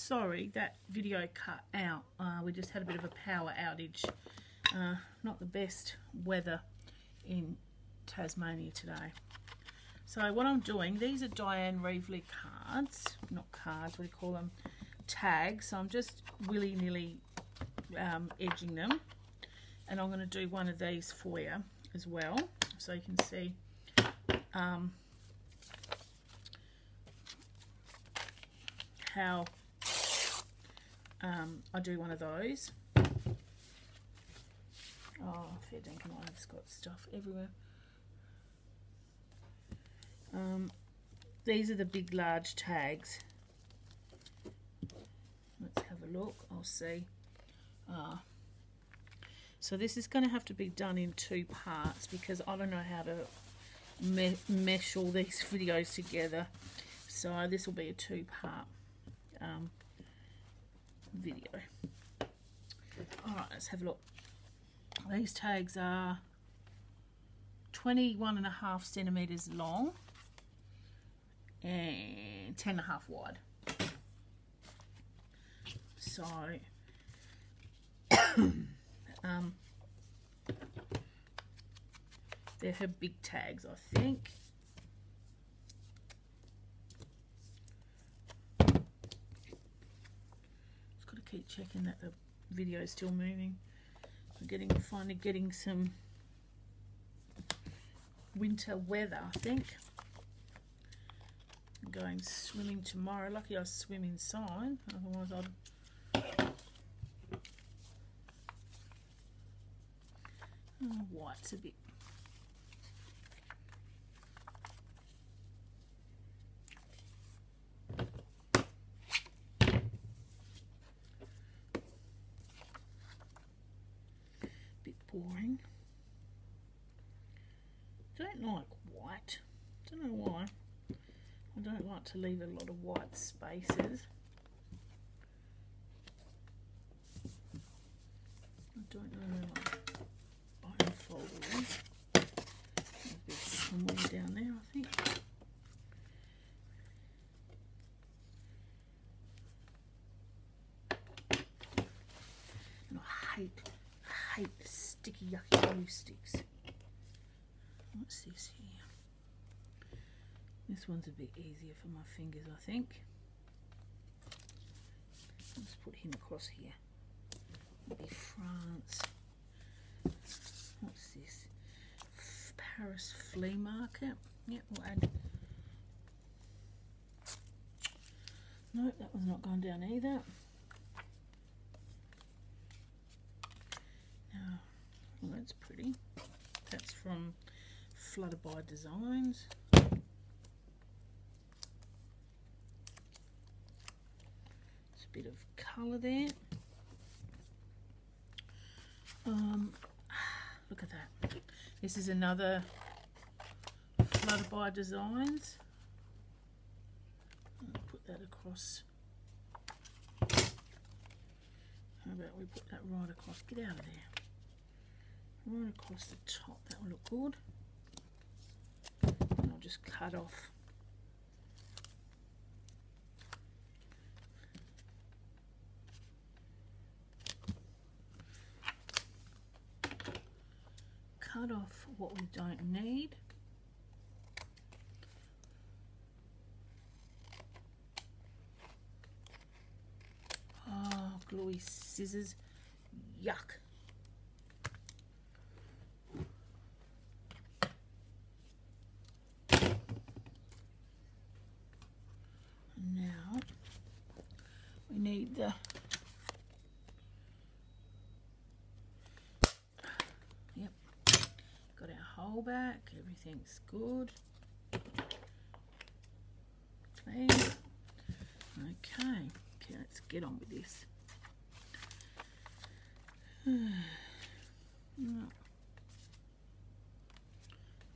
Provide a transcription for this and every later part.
sorry that video cut out. We just had a bit of a power outage. Not the best weather in Tasmania today. So what I'm doing, these are Diane Reevely cards, not cards, what do you call them, tags. So I'm just willy-nilly edging them, and I'm going to do one of these for you as well, so you can see how I do one of those. Oh, fair dinkum, I've got stuff everywhere. These are the big large tags. Let's have a look. I'll see. So this is going to have to be done in 2 parts because I don't know how to mesh all these videos together. So this will be a 2-part video. Alright, let's have a look. These tags are 21.5 centimeters long and 10.5 wide. So they're her big tags, I think. Just got to keep checking that the video is still moving. We're finally getting some winter weather, I think. I'm going swimming tomorrow. Lucky I swim inside, otherwise I'd... Oh, white's a bit... boring. Don't like white. Don't know why. I don't like to leave a lot of white spaces. I don't know where my bone folder is. It'll be somewhere down there, I think. And I hate the sticky yucky glue sticks. What's this here? This one's a bit easier for my fingers, I think. Let's put him across here. Maybe France. What's this? Paris Flea Market. Yep, we'll add. No, that one's not going down either. Well, that's pretty. That's from Flooded by Designs. There's a bit of colour there. Look at that. This is another Flooded by Designs. I'll put that across. How about we put that right across? Get out of there. Right across the top, that will look good. And I'll just cut off what we don't need. Oh, gluey scissors, yuck. Now we need the got our hole back, everything's good. Clean. Okay, let's get on with this.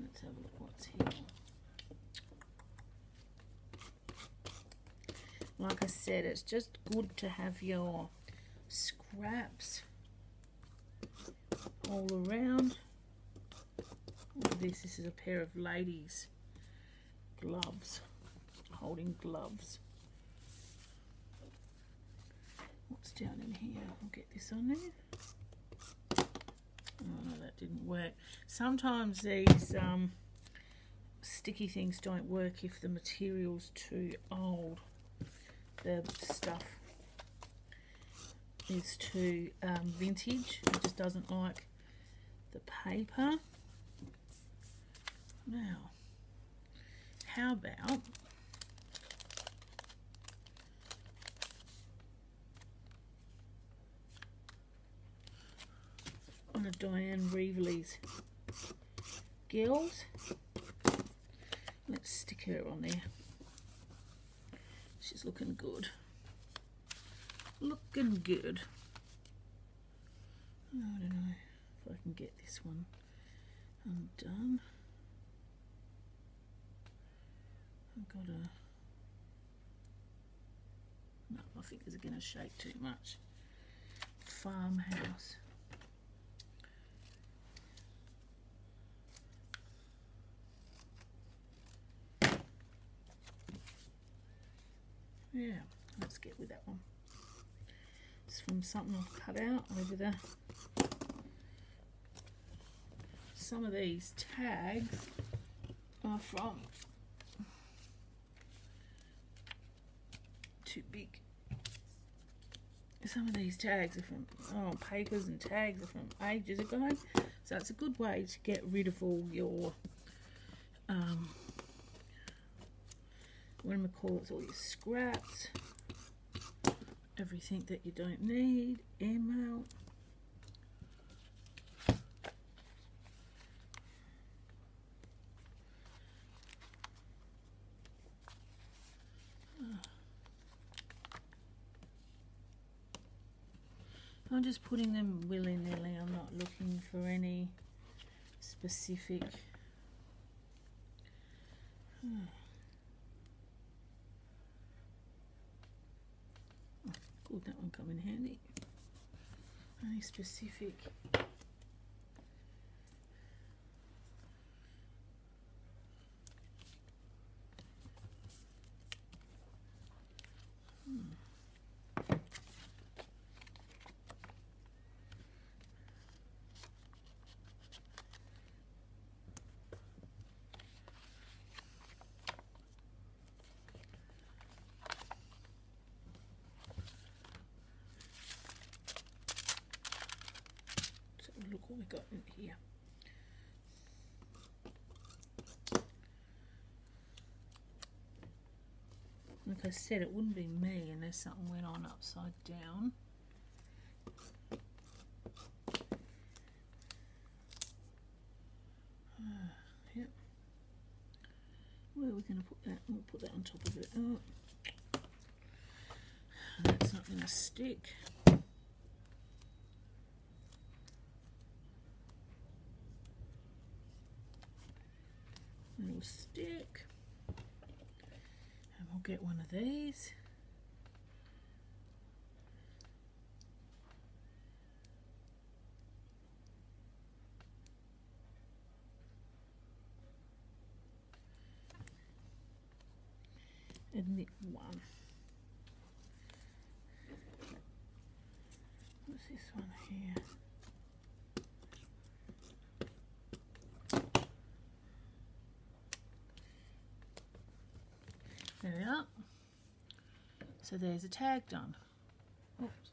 Let's have a look what's here. Like I said, it's just good to have your scraps all around. Look at this. This is a pair of ladies' gloves, holding gloves. what's down in here. I'll get this on there. Oh no, that didn't work. Sometimes these sticky things don't work if the material's too old. The stuff is too vintage. It just doesn't like the paper. Now, how about one of Diane Reevely's girls? Let's stick her on there. She's looking good. Looking good. Oh, I don't know if I can get this one undone. I've got a... No, my fingers are going to shake too much. Farmhouse. Yeah, let's get with that one. It's from something I've cut out over the... Some of these tags are from... Too big. Some of these tags are from... Oh, papers and tags are from ages ago. So it's a good way to get rid of all your... whatchamacallits, all your scraps, everything that you don't need, email. I'm just putting them willy-nilly. I'm not looking for any specific... Good, that one come in handy. Any specific... Look what we got in here. Like I said, it wouldn't be me unless something went on upside down. Yep. Where are we going to put that? We'll put that on top of it. Oh, that's not going to stick. Little stick, and we'll get one of these. Admit one. What's this one here? There we are. So there's a tag done. Oops.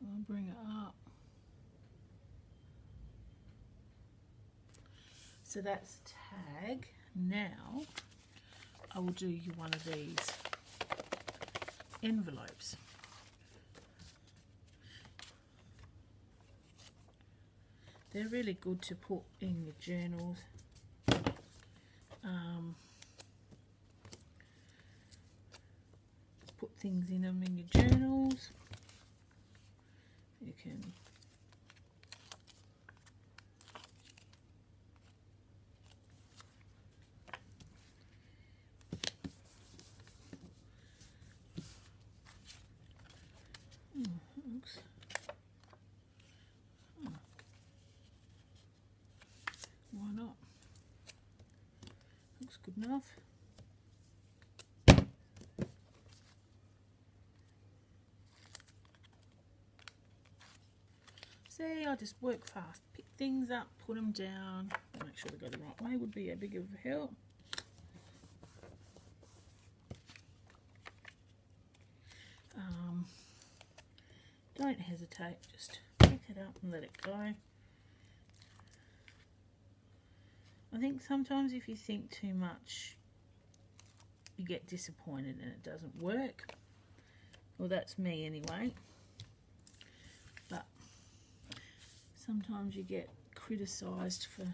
I'll bring it up. So that's tag. Now I will do you one of these envelopes. They're really good to put in your journals. Put things in them in your journals. You can oops. Why not? Looks good enough. See, I just work fast. Pick things up, put them down. Make sure they go the right way would be a big of a help. Don't hesitate, just pick it up and let it go. I think sometimes if you think too much, you get disappointed and it doesn't work. Well, that's me anyway. But sometimes you get criticised for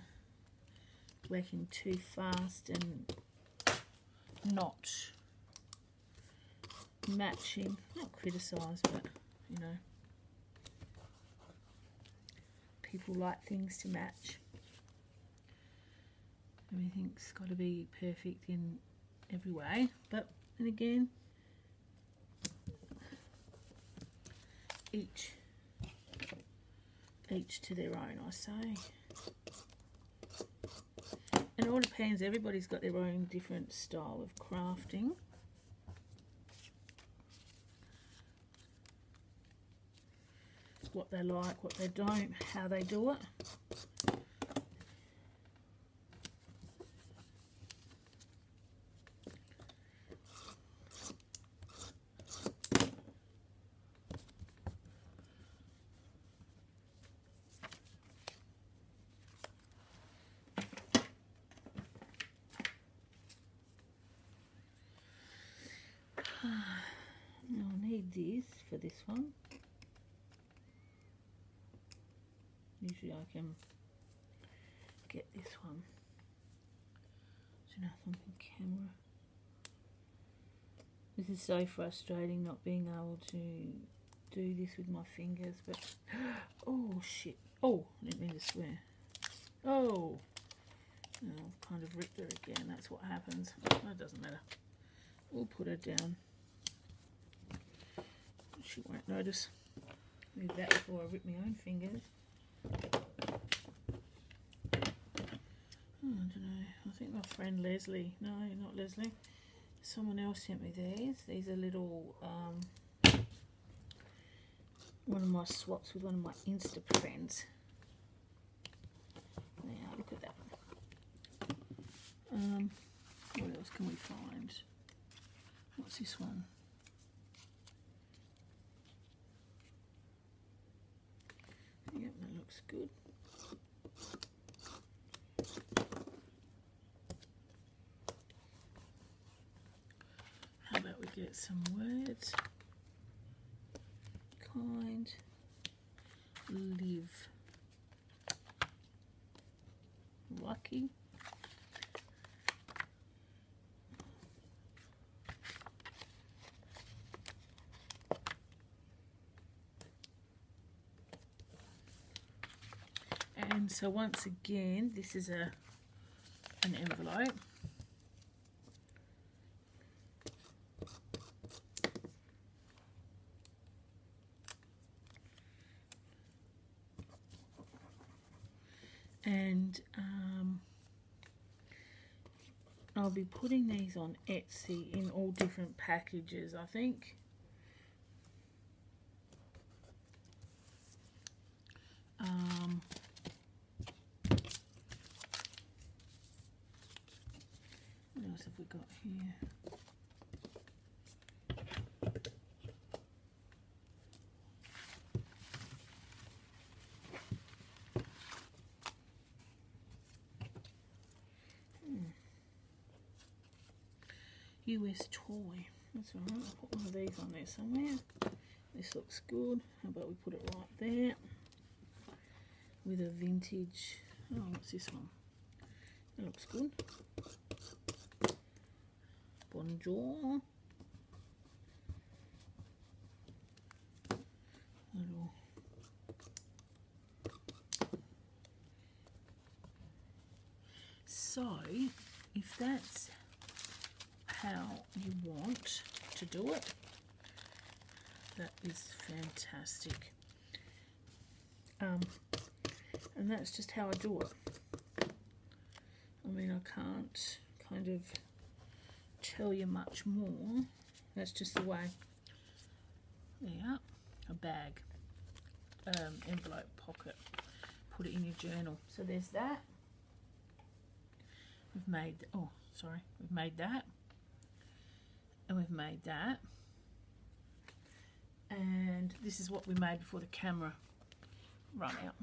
working too fast and not matching. Not criticised, but you know, people like things to match. Everything's got to be perfect in every way, but then again, each to their own, I say. And it all depends, everybody's got their own different style of crafting. What they like, what they don't, how they do it. I'll need this for this one. Usually I can get this one. There's nothing on camera. This is so frustrating not being able to do this with my fingers, but oh shit. Oh, I didn't mean to swear. Oh, I've kind of ripped her again. That's what happens. Oh, it doesn't matter. We'll put her down. She won't notice. Leave that before I rip my own fingers. I don't know. I think my friend Leslie. No, not Leslie. Someone else sent me these. These are little. One of my swaps with one of my Insta friends. Now look at that. What else can we find? What's this one? Yep, that looks good. How about we get some words? Kind, live, lucky, and so once again, this is an envelope. And I'll be putting these on Etsy in all different packages, I think. What else have we got here? US toy. That's alright, I'll put one of these on there somewhere. This looks good. How about we put it right there? With a vintage. Oh, what's this one? That looks good. Bonjour. Little. So, if that's how you want to do it, that is fantastic. And that's just how I do it. I mean, I can't kind of tell you much more. That's just the way. There, a bag. envelope pocket. Put it in your journal. So there's that. We've made, oh sorry, we've made that, and we've made that, and this is what we made before the camera run out.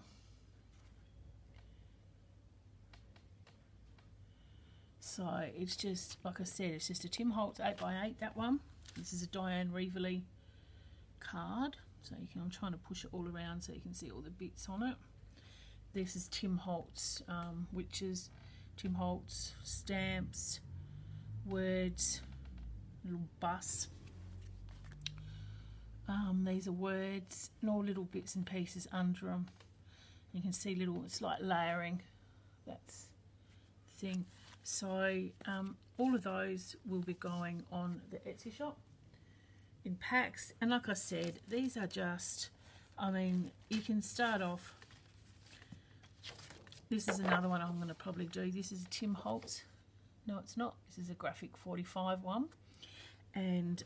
So it's just, like I said, it's just a Tim Holtz 8x8, that one. This is a Diane Reevely card. So you can, I'm trying to push it all around so you can see all the bits on it. This is Tim Holtz, which is Tim Holtz stamps, words, little bus. These are words and all little bits and pieces under them. You can see little, it's like layering. That's the thing. So all of those will be going on the Etsy shop in packs. And like I said, these are just, I mean, you can start off. This is another one I'm going to probably do. This is a Tim Holtz. No, it's not. This is a graphic 45 one. And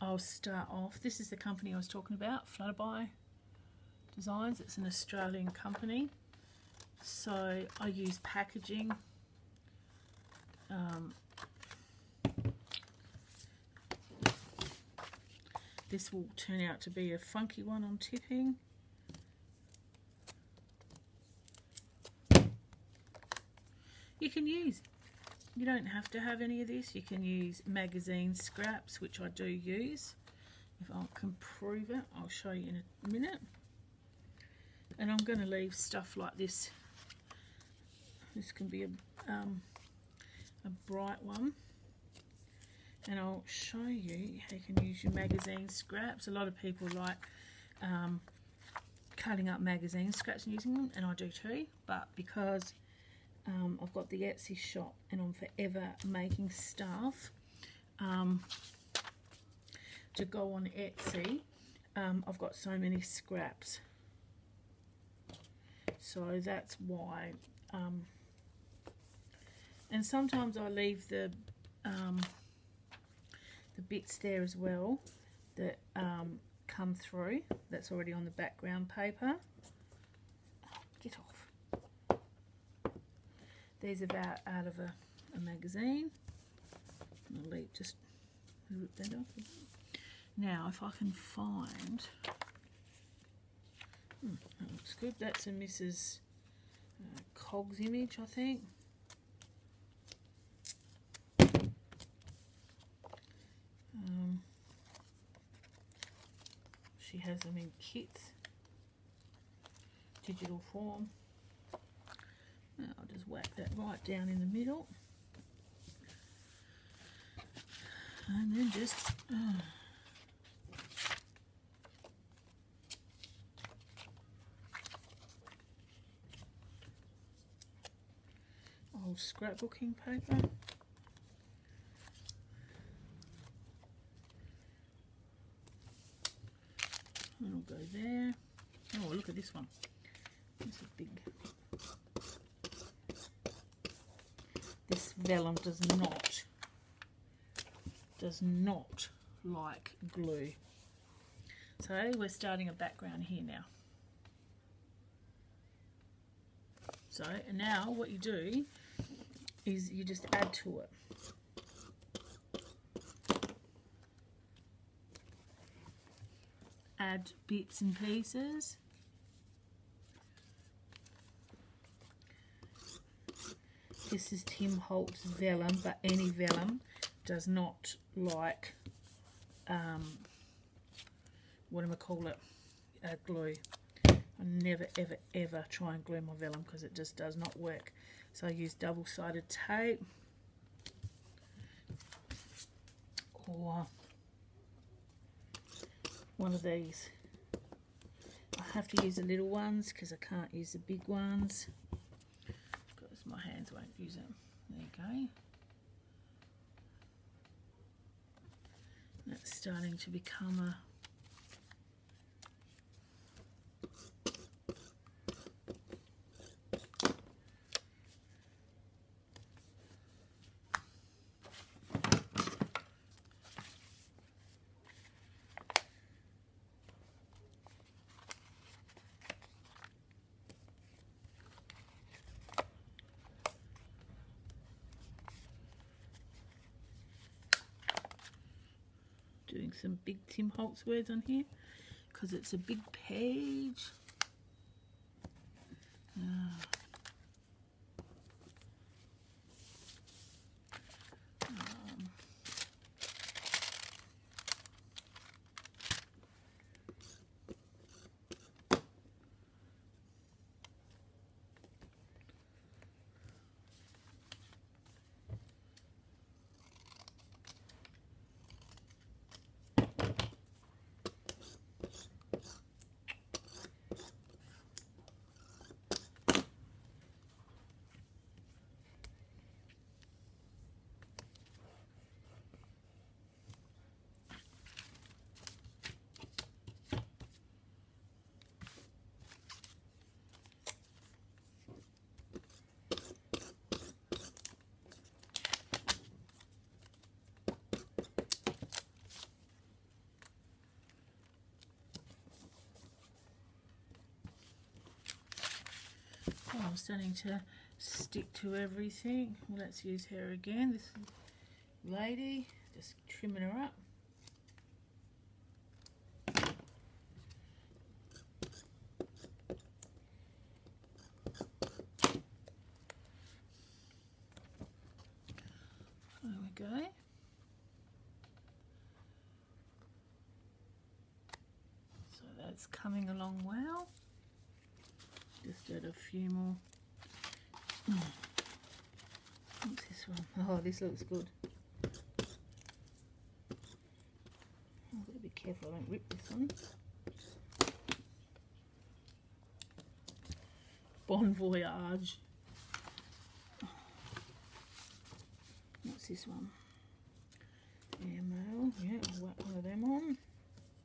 I'll start off. This is the company I was talking about, Flutterby Designs. It's an Australian company. So I use packaging. This will turn out to be a funky one I'm tipping. You can use, you don't have to have any of this. You can use magazine scraps, which I do use. If I can prove it, I'll show you in a minute. And I'm going to leave stuff like this. This can be a bright one. And I'll show you how you can use your magazine scraps. A lot of people like cutting up magazine scraps and using them, and I do too. But because I've got the Etsy shop and I'm forever making stuff to go on Etsy, I've got so many scraps. So that's why. And sometimes I leave the bits there as well that come through. That's already on the background paper. Oh, get off. These are out of a magazine. I'll leave, just rip that off. Now, if I can find, that looks good. That's a Mrs. Cog's image, I think. She has them in kits, digital form. Now I'll just whack that right down in the middle, and then just old scrapbooking paper. It'll go there. Oh, look at this one. This is big. This vellum does not like glue. So we're starting a background here now. So and now what you do is you just add to it. Add bits and pieces. This is Tim Holtz vellum, but any vellum does not like glue. I never ever ever try and glue my vellum because it just does not work. So I use double-sided tape or one of these. I have to use the little ones because I can't use the big ones because my hands won't use it. There you go. That's starting to become a Doing some big Tim Holtz words on here because it's a big page. Oh, I'm starting to stick to everything. Let's use her again. This lady, just trimming her up. There we go. So that's coming along well. Just add a few more. What's this one? Oh, this looks good. I've got to be careful I don't rip this one. Bon voyage. What's this one? Airmail. Yeah, I'll whack one of them on.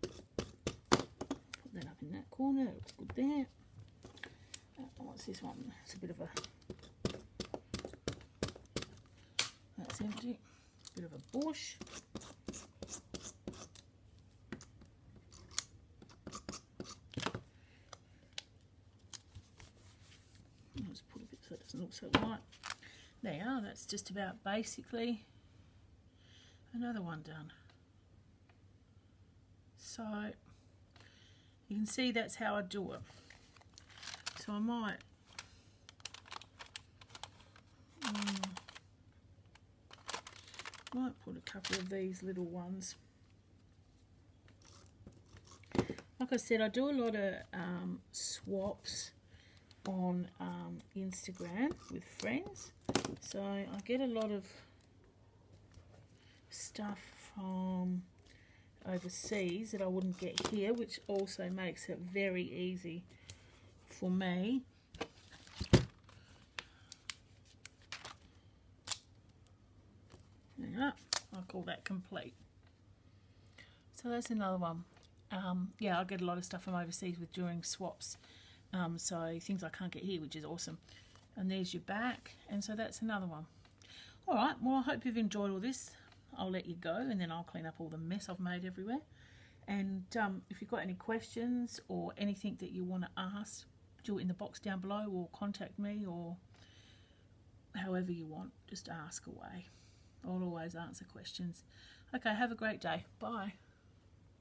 Put that up in that corner. That looks good there. What's this one? It's a bit of a... That's empty. Bit of a bush. I'll just put a bit so it doesn't look so white. There you are. That's just about basically another one done. So you can see that's how I do it. So I might put a couple of these little ones. Like I said, I do a lot of swaps on Instagram with friends. So I get a lot of stuff from overseas that I wouldn't get here, which also makes it very easy for me. Yeah, I call that complete. So that's another one. Yeah, I get a lot of stuff from overseas with during swaps. So things I can't get here, which is awesome. And there's your back, and so that's another one. All right, well, I hope you've enjoyed all this. I'll let you go, and then I'll clean up all the mess I've made everywhere. And if you've got any questions or anything that you want to ask, do it in the box down below, or contact me, or however you want. Just ask away. I'll always answer questions. Okay, have a great day. Bye.